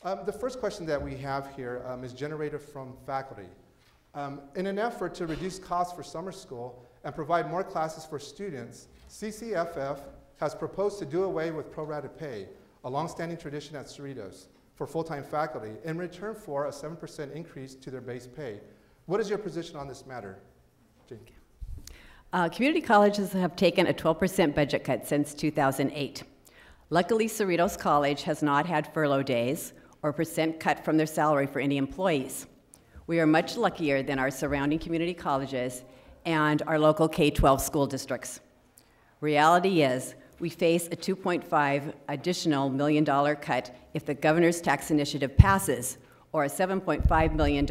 The first question that we have here is generated from faculty. In an effort to reduce costs for summer school and provide more classes for students, CCFF has proposed to do away with pro-rata pay, a long-standing tradition at Cerritos, for full-time faculty in return for a 7% increase to their base pay. What is your position on this matter? Jane? Community colleges have taken a 12% budget cut since 2008. Luckily, Cerritos College has not had furlough days or percent cut from their salary for any employees. We are much luckier than our surrounding community colleges and our local K-12 school districts. Reality is, we face a $2.5 additional million cut if the governor's tax initiative passes, or a $7.5 million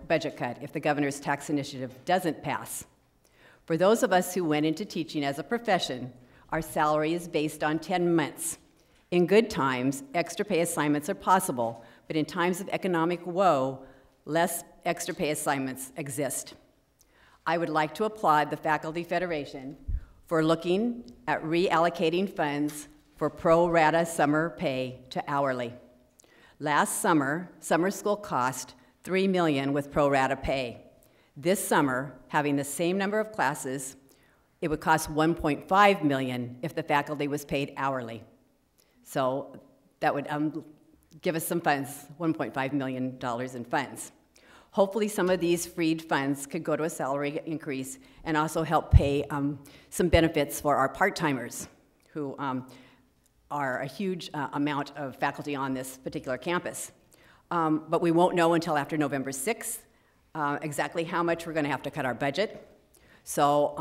budget cut if the governor's tax initiative doesn't pass. For those of us who went into teaching as a profession, our salary is based on 10 months. In good times, extra pay assignments are possible, but in times of economic woe, less extra pay assignments exist. I would like to applaud the Faculty Federation for looking at reallocating funds for pro-rata summer pay to hourly. Last summer, summer school cost $3 million with pro-rata pay. This summer, having the same number of classes, it would cost $1.5 million if the faculty was paid hourly. So that would give us some funds, $1.5 million in funds. Hopefully some of these freed funds could go to a salary increase and also help pay some benefits for our part-timers who are a huge amount of faculty on this particular campus. But we won't know until after November 6th exactly how much we're going to have to cut our budget. So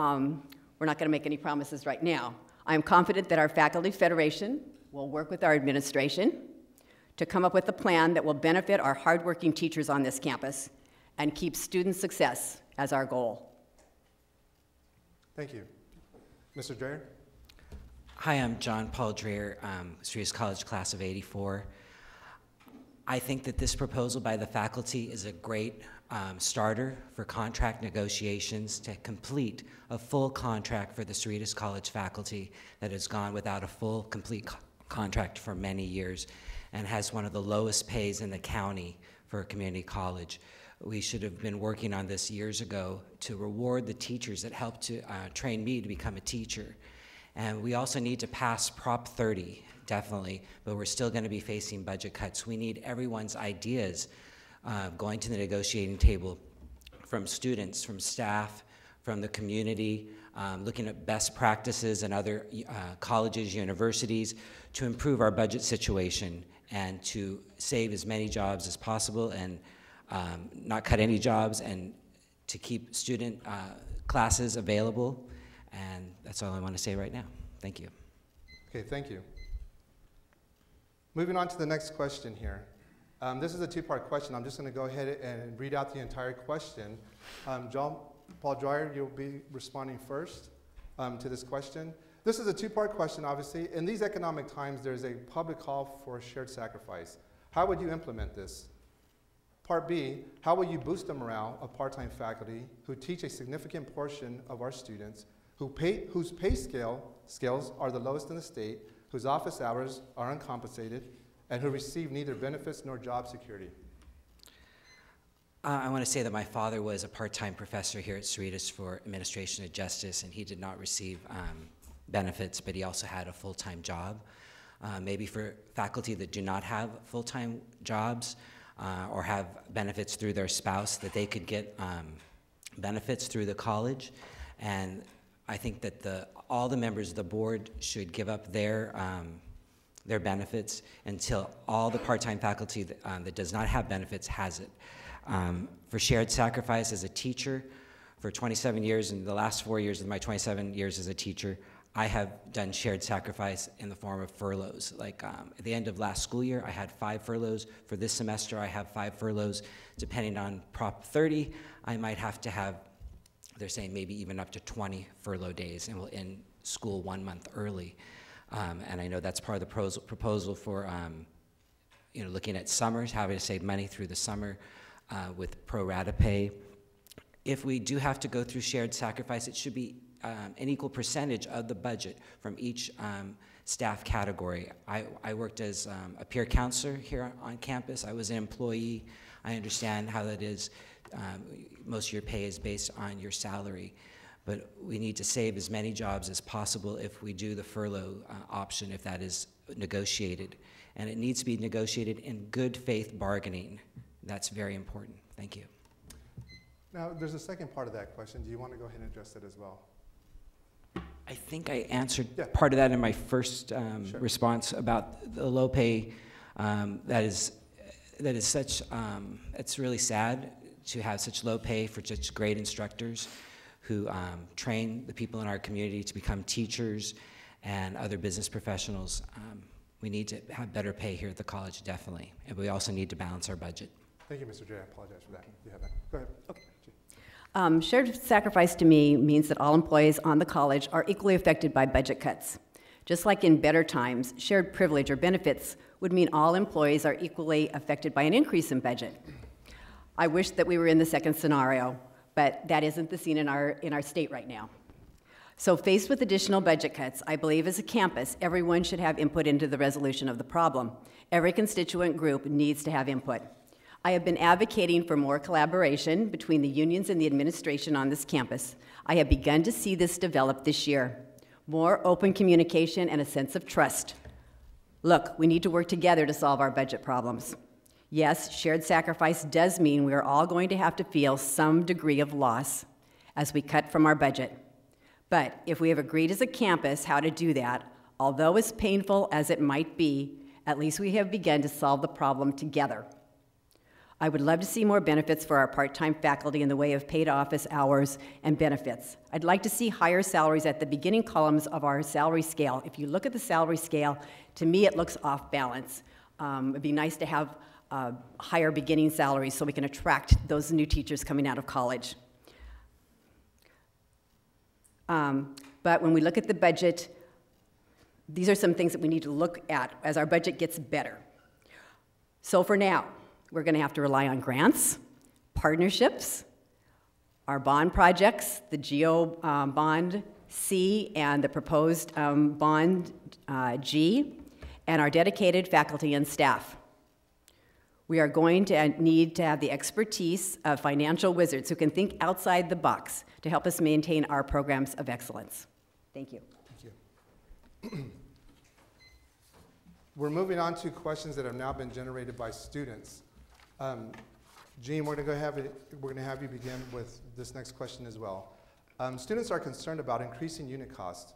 we're not going to make any promises right now. I'm confident that our Faculty Federation will work with our administration to come up with a plan that will benefit our hardworking teachers on this campus and keep student success as our goal. Thank you. Mr. Drayer? Hi, I'm John Paul Drayer, Cerritos College class of '84. I think that this proposal by the faculty is a great starter for contract negotiations to complete a full contract for the Cerritos College faculty that has gone without a full, complete contract for many years and has one of the lowest pays in the county for a community college. We should have been working on this years ago to reward the teachers that helped to train me to become a teacher. And we also need to pass Prop 30, definitely, but we're still going to be facing budget cuts. We need everyone's ideas going to the negotiating table, from students, from staff, from the community, looking at best practices in other colleges, universities, to improve our budget situation and to save as many jobs as possible and not cut any jobs, and to keep student classes available. And that's all I want to say right now. Thank you. Okay, thank you. Moving on to the next question here. This is a two-part question. I'm just going to go ahead and read out the entire question. John Paul Drayer, you'll be responding first to this question. This is a two-part question, obviously. In these economic times, there's a public call for shared sacrifice. How would you implement this? Part B, how will you boost the morale of part-time faculty who teach a significant portion of our students, whose pay scales are the lowest in the state, whose office hours are uncompensated, and who receive neither benefits nor job security? I want to say that my father was a part-time professor here at Cerritos for Administration of Justice, and he did not receive benefits, but he also had a full-time job. Maybe for faculty that do not have full-time jobs or have benefits through their spouse, that they could get benefits through the college. And I think that all the members of the board should give up their benefits until all the part-time faculty that does not have benefits has it. For shared sacrifice as a teacher, for 27 years, and the last 4 years of my 27 years as a teacher, I have done shared sacrifice in the form of furloughs. Like at the end of last school year, I had 5 furloughs. For this semester, I have 5 furloughs. Depending on Prop 30, I might have to have, they're saying maybe even up to 20 furlough days, and we'll end school 1 month early. And I know that's part of the proposal for looking at summers, having to save money through the summer with pro rata pay. If we do have to go through shared sacrifice, it should be an equal percentage of the budget from each staff category. I worked as a peer counselor here on campus. I was an employee. I understand how that is. Most of your pay is based on your salary. But we need to save as many jobs as possible if we do the furlough option, if that is negotiated. And it needs to be negotiated in good faith bargaining. That's very important. Thank you. Now, there's a second part of that question. Do you want to go ahead and address it as well? I think I answered Yeah. part of that in my first Sure. response about the low pay. That is such, it's really sad to have such low pay for such great instructors who train the people in our community to become teachers and other business professionals. We need to have better pay here at the college, definitely. And we also need to balance our budget. Thank you, Mr. Drayer. I apologize for that. You have that. Go ahead. Okay. Shared sacrifice to me means that all employees on the college are equally affected by budget cuts. Just like in better times, shared privilege or benefits would mean all employees are equally affected by an increase in budget. I wish that we were in the second scenario, but that isn't the scene in our state right now. So faced with additional budget cuts, I believe as a campus, everyone should have input into the resolution of the problem. Every constituent group needs to have input. I have been advocating for more collaboration between the unions and the administration on this campus. I have begun to see this develop this year. More open communication and a sense of trust. Look, we need to work together to solve our budget problems. Yes, shared sacrifice does mean we are all going to have to feel some degree of loss as we cut from our budget. But if we have agreed as a campus how to do that, although as painful as it might be, at least we have begun to solve the problem together. I would love to see more benefits for our part-time faculty in the way of paid office hours and benefits. I'd like to see higher salaries at the beginning columns of our salary scale. If you look at the salary scale, to me it looks off balance. It'd be nice to have higher beginning salaries so we can attract those new teachers coming out of college. But when we look at the budget, these are some things that we need to look at as our budget gets better. So for now, we're going to have to rely on grants, partnerships, our bond projects, the GEO Bond C and the proposed Bond G, and our dedicated faculty and staff. We are going to need to have the expertise of financial wizards who can think outside the box to help us maintain our programs of excellence. Thank you. Thank you. We're moving on to questions that have now been generated by students. Jean, we're going to have you begin with this next question as well. Students are concerned about increasing unit costs,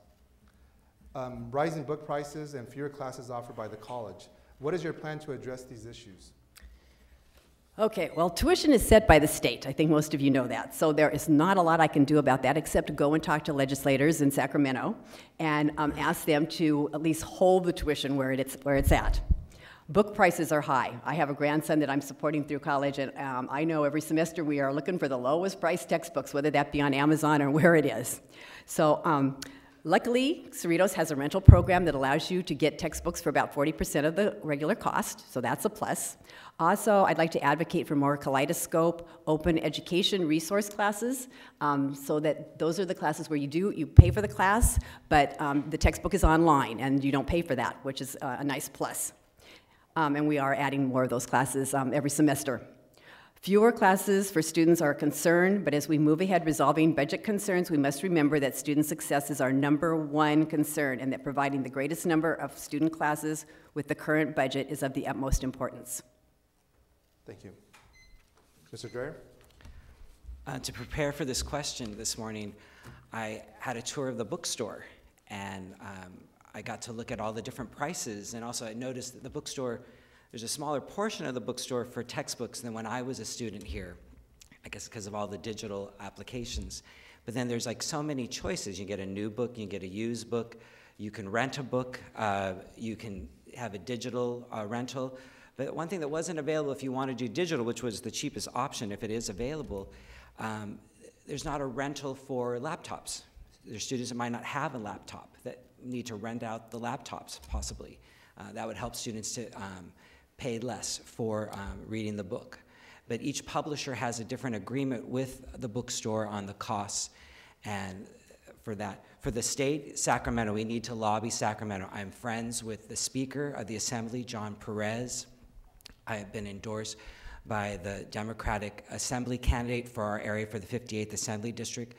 rising book prices, and fewer classes offered by the college. What is your plan to address these issues? Okay, well, tuition is set by the state. I think most of you know that. So there is not a lot I can do about that except to go and talk to legislators in Sacramento and ask them to at least hold the tuition where it's at. Book prices are high. I have a grandson that I'm supporting through college, and I know every semester we are looking for the lowest priced textbooks, whether that be on Amazon or where it is. So luckily, Cerritos has a rental program that allows you to get textbooks for about 40% of the regular cost, so that's a plus. Also, I'd like to advocate for more kaleidoscope, open education resource classes, so that those are the classes where you pay for the class, but the textbook is online, and you don't pay for that, which is a nice plus. And we are adding more of those classes every semester. Fewer classes for students are a concern, but as we move ahead resolving budget concerns, we must remember that student success is our _1 concern, and that providing the greatest number of student classes with the current budget is of the utmost importance. Thank you. Mr. Drayer? To prepare for this question this morning, I had a tour of the bookstore, and I got to look at all the different prices, and also I noticed that the bookstore, there's a smaller portion of the bookstore for textbooks than when I was a student here, I guess because of all the digital applications. But then there's like so many choices. You get a new book, you can get a used book, you can rent a book, you can have a digital rental. But one thing that wasn't available if you want to do digital, which was the cheapest option if it is available, there's not a rental for laptops. There's students that might not have a laptop that need to rent out the laptops, possibly. That would help students to pay less for reading the book. But each publisher has a different agreement with the bookstore on the costs. And for that. For the state, Sacramento, we need to lobby Sacramento. I'm friends with the Speaker of the Assembly, John Perez. I have been endorsed by the Democratic Assembly candidate for our area for the 58th Assembly District,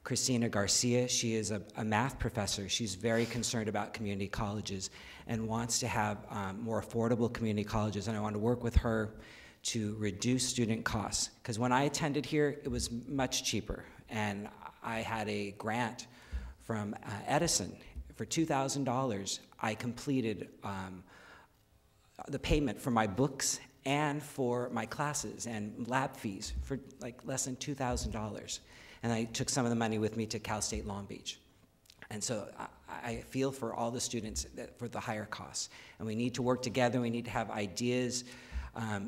Cristina Garcia. She is a math professor. She's very concerned about community colleges and wants to have more affordable community colleges, and I want to work with her to reduce student costs. Because when I attended here, it was much cheaper, and I had a grant from Edison for $2,000. I completed the payment for my books and for my classes and lab fees for like less than $2,000. And I took some of the money with me to Cal State Long Beach. And so I feel for all the students for the higher costs. And we need to work together. We need to have ideas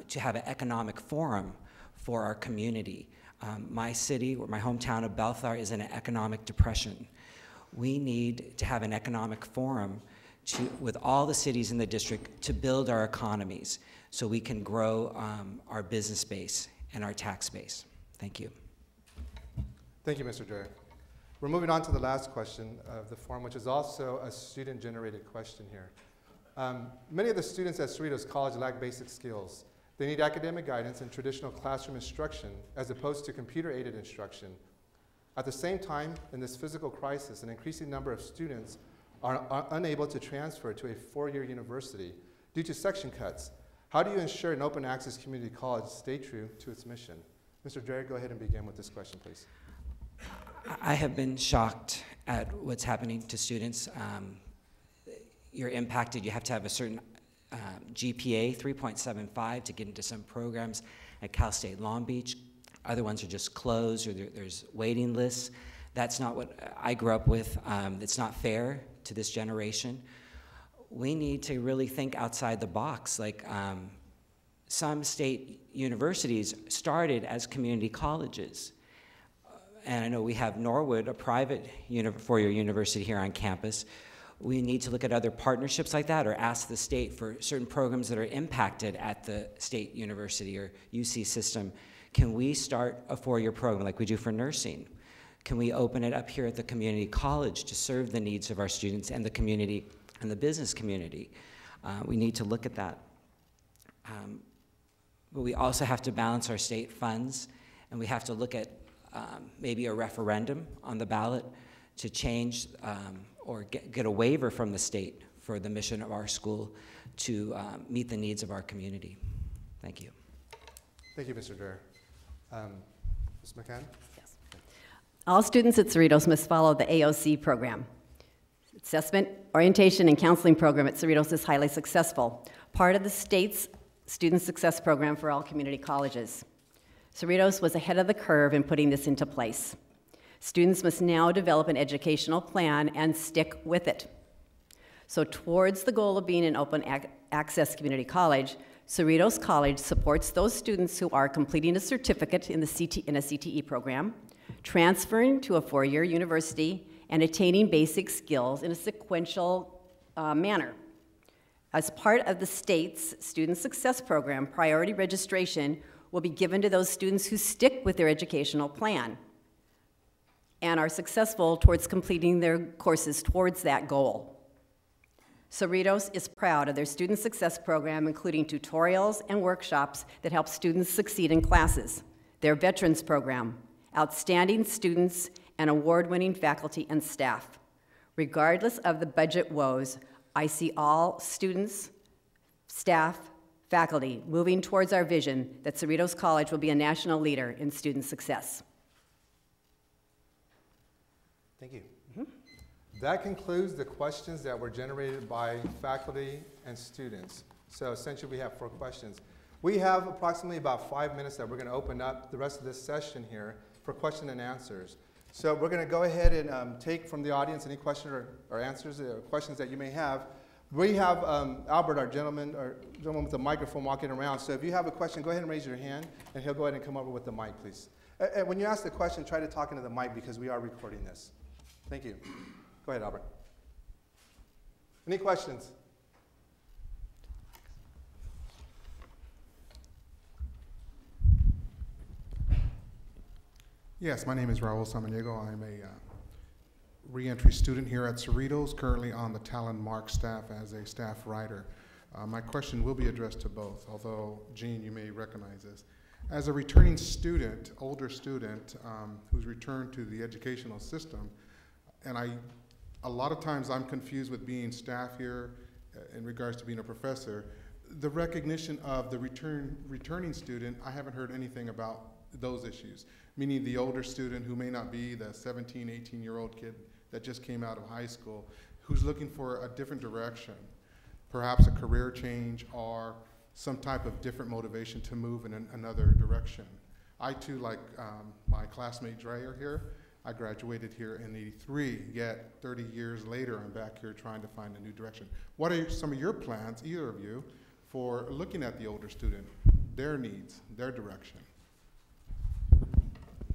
to have an economic forum for our community. My city, or my hometown of Bellflower, is in an economic depression. We need to have an economic forum with all the cities in the district to build our economies so we can grow our business base and our tax base. Thank you. Thank you, Mr. Drayer. We're moving on to the last question of the forum, which is also a student-generated question here. Many of the students at Cerritos College lack basic skills. They need academic guidance and traditional classroom instruction as opposed to computer-aided instruction. At the same time, in this physical crisis, an increasing number of students are unable to transfer to a four-year university due to section cuts. How do you ensure an open access community college stay true to its mission? Mr. Drayer, go ahead and begin with this question, please. I have been shocked at what's happening to students. You're impacted. You have to have a certain GPA, 3.75, to get into some programs at Cal State Long Beach. Other ones are just closed, or there's waiting lists. That's not what I grew up with. It's not fair to this generation. We need to really think outside the box. Like some state universities started as community colleges. And I know we have Norwood, a private four-year university here on campus. We need to look at other partnerships like that, or ask the state for certain programs that are impacted at the state university or UC system. Can we start a four-year program like we do for nursing? Can we open it up here at the community college to serve the needs of our students and the community and the business community? We need to look at that. But we also have to balance our state funds, and we have to look at maybe a referendum on the ballot to change or get a waiver from the state for the mission of our school to meet the needs of our community. Thank you. Thank you, Mr. Drayer. Ms. McHatton? Yes. All students at Cerritos must follow the AOC program. Assessment, orientation, and counseling program at Cerritos is highly successful, part of the state's student success program for all community colleges. Cerritos was ahead of the curve in putting this into place. Students must now develop an educational plan and stick with it. So towards the goal of being an open access community college, Cerritos College supports those students who are completing a certificate in a CTE program, transferring to a four-year university, and attaining basic skills in a sequential manner. As part of the state's Student Success Program, priority registration will be given to those students who stick with their educational plan and are successful towards completing their courses towards that goal. Cerritos is proud of their Student Success Program, including tutorials and workshops that help students succeed in classes, their Veterans Program, outstanding students, and award-winning faculty and staff. Regardless of the budget woes, I see all students, staff, faculty moving towards our vision that Cerritos College will be a national leader in student success. Thank you. That concludes the questions that were generated by faculty and students. So essentially we have 4 questions. We have approximately about 5 minutes that we're going to open up the rest of this session here for question and answers. So we're going to go ahead and take from the audience any questions or answers or questions that you may have. We have Albert, our gentleman with the microphone, walking around. So if you have a question, go ahead and raise your hand, and he'll go ahead and come over with the mic, please. And when you ask the question, try to talk into the mic because we are recording this. Thank you. Go ahead, Albert. Any questions? Yes, my name is Raul Samaniego. I'm a reentry student here at Cerritos, currently on the Talon Mark staff as a staff writer. My question will be addressed to both, although, Jean, you may recognize this. As a returning student, older student, who's returned to the educational system, and a lot of times I'm confused with being staff here in regards to being a professor. The recognition of the returning student, I haven't heard anything about those issues, meaning the older student who may not be the 17, 18-year-old kid that just came out of high school, who's looking for a different direction, perhaps a career change or some type of different motivation to move in another direction. I too, like my classmate Drayer here, I graduated here in '83, yet 30 years later I'm back here trying to find a new direction. What are some of your plans, either of you, for looking at the older student, their needs, their direction?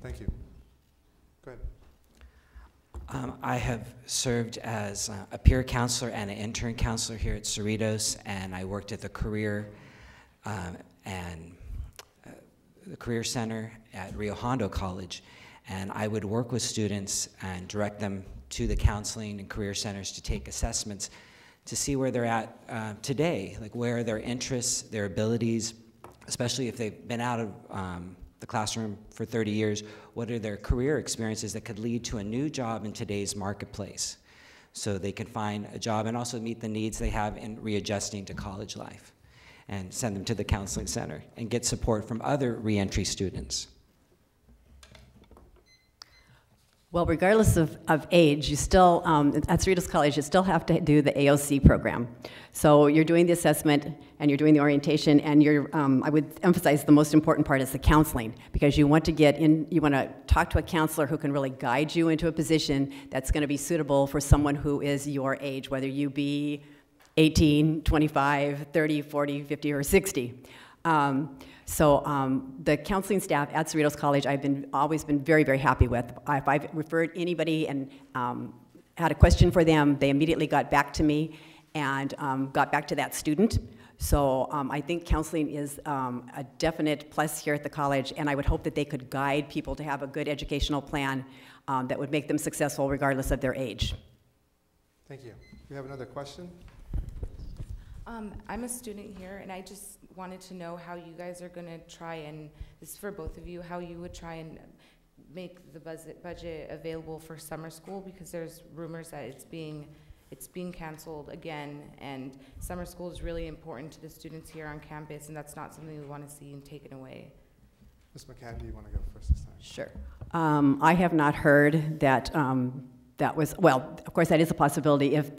Thank you. Go ahead. I have served as a peer counselor and an intern counselor here at Cerritos, and I worked at the career the Career Center at Rio Hondo College, and I would work with students and direct them to the counseling and career centers to take assessments to see where they're at today, like where are their interests, their abilities, especially if they've been out of the classroom for 30 years, what are their career experiences that could lead to a new job in today's marketplace so they can find a job and also meet the needs they have in readjusting to college life, and send them to the counseling center and get support from other reentry students. Well, regardless of age, you still, at Cerritos College, you still have to do the AOC program. So you're doing the assessment and you're doing the orientation, and you're, I would emphasize the most important part is the counseling, because you want to get in, you want to talk to a counselor who can really guide you into a position that's going to be suitable for someone who is your age, whether you be 18, 25, 30, 40, 50, or 60. The counseling staff at Cerritos College, always been very, very happy with. If I've referred anybody and had a question for them, they immediately got back to me and got back to that student. So I think counseling is a definite plus here at the college, and I would hope that they could guide people to have a good educational plan that would make them successful regardless of their age. Thank you. We have another question? I'm a student here, and I just wanted to know how you guys are going to try and, this is for both of you, how you would try and make the budget available for summer school, because there's rumors that it's being canceled again, and summer school is really important to the students here on campus, and that's not something we want to see taken away. Ms. McHatton, do you want to go first this time? Sure. I have not heard that that was, well, of course, that is a possibility if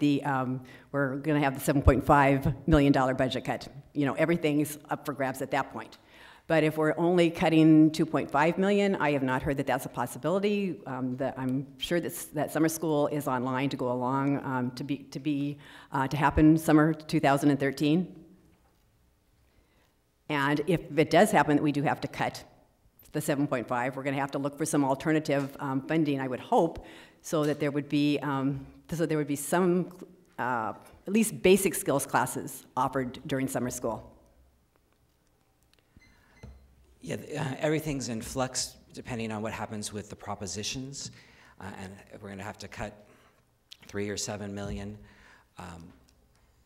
we're going to have the $7.5 million budget cut. You know, everything's up for grabs at that point. But if we're only cutting $2.5 million, I have not heard that that's a possibility. I'm sure that summer school is online to go along to happen summer 2013. And if it does happen that we do have to cut the 7.5, we're going to have to look for some alternative funding, I would hope, so that there would be some at least basic skills classes offered during summer school. Yeah, everything's in flux depending on what happens with the propositions, and if we're going to have to cut $3 or $7 million.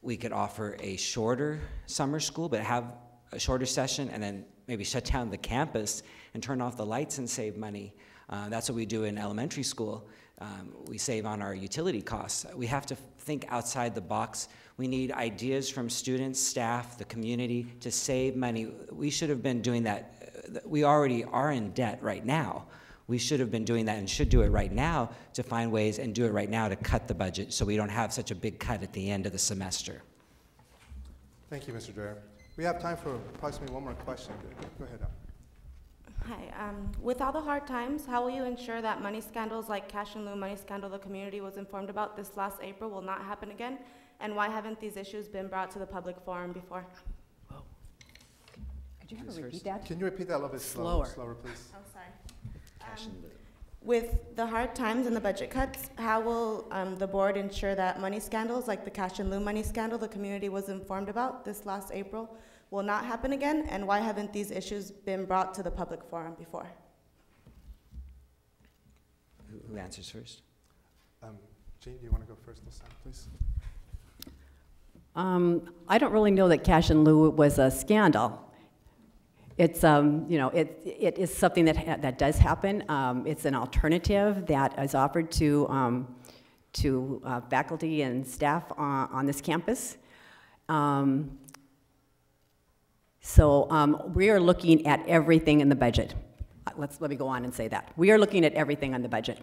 We could offer a shorter summer school, but have a shorter session, and then maybe shut down the campus and turn off the lights and save money. That's what we do in elementary school. We save on our utility costs. We have to think outside the box. We need ideas from students, staff, the community to save money. We should have been doing that. We already are in debt right now. We should have been doing that and should do it right now to find ways and do it right now to cut the budget so we don't have such a big cut at the end of the semester. Thank you, Mr. Drayer. We have time for approximately one more question. Go ahead. Hi. With all the hard times, how will you ensure that money scandals like cash in lieu money scandal the community was informed about this last April will not happen again? And why haven't these issues been brought to the public forum before? Whoa. Could you have her repeat that? Can you repeat that a little bit slower, please? Oh, sorry. With the hard times and the budget cuts, how will the board ensure that money scandals like the cash in lieu money scandal the community was informed about this last April will not happen again, and why haven't these issues been brought to the public forum before? Who answers first? Jean, do you want to go first this time, please? I don't really know that cash in lieu was a scandal. It's, you know, it is something that does happen. It's an alternative that is offered to faculty and staff on this campus. We are looking at everything in the budget. Let me go on and say that. We are looking at everything on the budget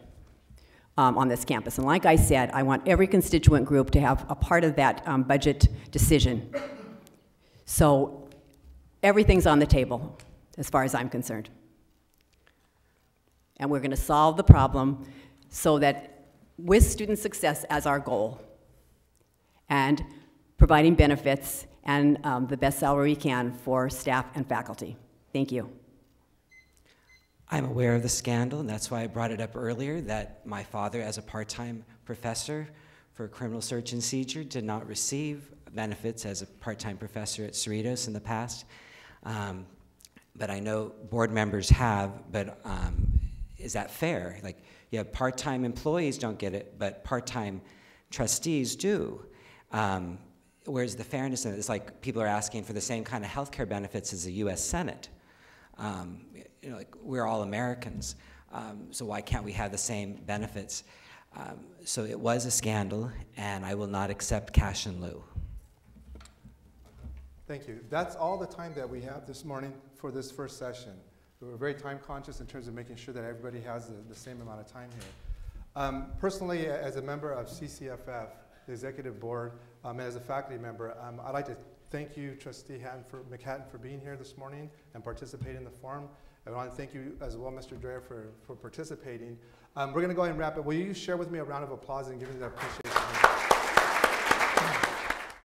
on this campus. And like I said, I want every constituent group to have a part of that budget decision. So everything's on the table as far as I'm concerned. And we're going to solve the problem so that with student success as our goal and providing benefits and the best salary we can for staff and faculty. Thank you. I'm aware of the scandal, and that's why I brought it up earlier, that my father, as a part-time professor for criminal search and seizure, did not receive benefits as a part-time professor at Cerritos in the past. But I know board members have, but is that fair? Like, yeah, part-time employees don't get it, but part-time trustees do. Where's the fairness in it? It's like people are asking for the same kind of health care benefits as the U.S. Senate. You know, like, we're all Americans, so why can't we have the same benefits? So it was a scandal, and I will not accept cash in lieu. Thank you. That's all the time that we have this morning for this first session. We're very time conscious in terms of making sure that everybody has the same amount of time here. Personally, as a member of CCFF, the executive board, and as a faculty member, I'd like to thank you, Trustee McHatton, for being here this morning and participating in the forum. I want to thank you as well, Mr. Drayer, for participating. We're going to go ahead and wrap it. Will you share with me a round of applause and give me that appreciation?